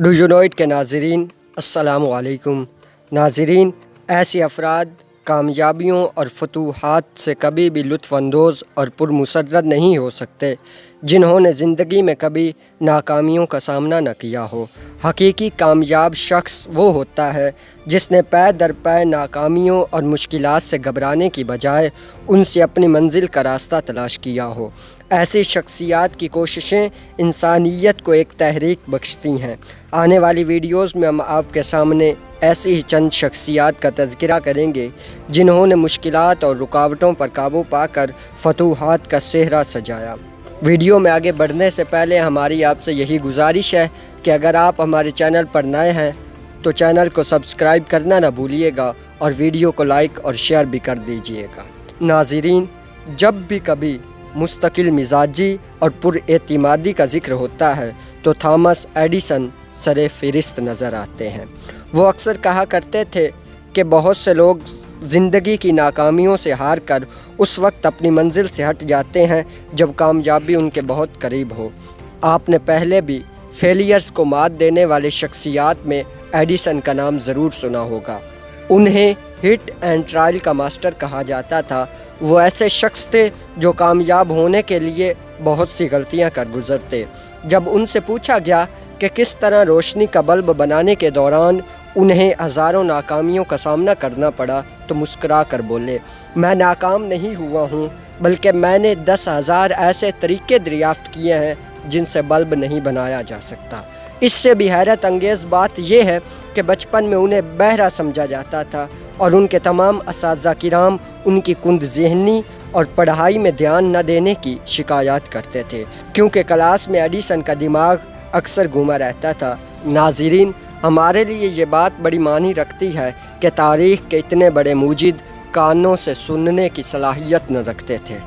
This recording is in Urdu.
ڈوجونوئٹ کے ناظرین السلام علیکم۔ ناظرین، ایسے افراد کامیابیوں اور فتوحات سے کبھی بھی لطف اندوز اور پرمسرت نہیں ہو سکتے جنہوں نے زندگی میں کبھی ناکامیوں کا سامنا نہ کیا ہو۔ حقیقی کامیاب شخص وہ ہوتا ہے جس نے پے در پے ناکامیوں اور مشکلات سے گھبرانے کی بجائے ان سے اپنی منزل کا راستہ تلاش کیا ہو۔ ایسی شخصیات کی کوششیں انسانیت کو ایک تحریک بخشتی ہیں۔ آنے والی ویڈیوز میں ہم آپ کے سامنے ایسی ہی چند شخصیات کا تذکرہ کریں گے جنہوں نے مشکلات اور رکاوٹوں پر قابو پا کر فتوحات کا صحرا سجایا۔ ویڈیو میں آگے بڑھنے سے پہلے ہماری آپ سے یہی گزارش ہے کہ اگر آپ ہمارے چینل پر نئے ہیں تو چینل کو سبسکرائب کرنا نہ بھولیے گا اور ویڈیو کو لائک اور شیئر بھی کر دیجیے گا۔ ناظرین، جب بھی کبھی مستقل مزاجی اور پر اعتمادی کا ذکر ہوتا ہے تو تھامس ایڈیسن سر فہرست نظر آتے ہیں۔ وہ اکثر کہا کرتے تھے کہ بہت سے لوگ زندگی کی ناکامیوں سے ہار کر اس وقت اپنی منزل سے ہٹ جاتے ہیں جب کامیابی ان کے بہت قریب ہو۔ آپ نے پہلے بھی فیلیئرز کو مات دینے والے شخصیات میں ایڈیسن کا نام ضرور سنا ہوگا۔ انہیں ہٹ اینڈ ٹرائل کا ماسٹر کہا جاتا تھا۔ وہ ایسے شخص تھے جو کامیاب ہونے کے لیے بہت سی غلطیاں کر گزرتے۔ جب ان سے پوچھا گیا کہ کس طرح روشنی کا بلب بنانے کے دوران انہیں ہزاروں ناکامیوں کا سامنا کرنا پڑا تو مسکرا کر بولے، میں ناکام نہیں ہوا ہوں بلکہ میں نے 10,000 ایسے طریقے دریافت کیے ہیں جن سے بلب نہیں بنایا جا سکتا۔ اس سے بھی حیرت انگیز بات یہ ہے کہ بچپن میں انہیں بہرا سمجھا جاتا تھا اور ان کے تمام اساتذہ کرام ان کی کند ذہنی اور پڑھائی میں دھیان نہ دینے کی شکایات کرتے تھے کیونکہ کلاس میں ایڈیسن کا دماغ اکثر گھوما رہتا تھا۔ ناظرین، ہمارے لیے یہ بات بڑی معنی رکھتی ہے کہ تاریخ کے اتنے بڑے موجد کانوں سے سننے کی صلاحیت نہ رکھتے تھے۔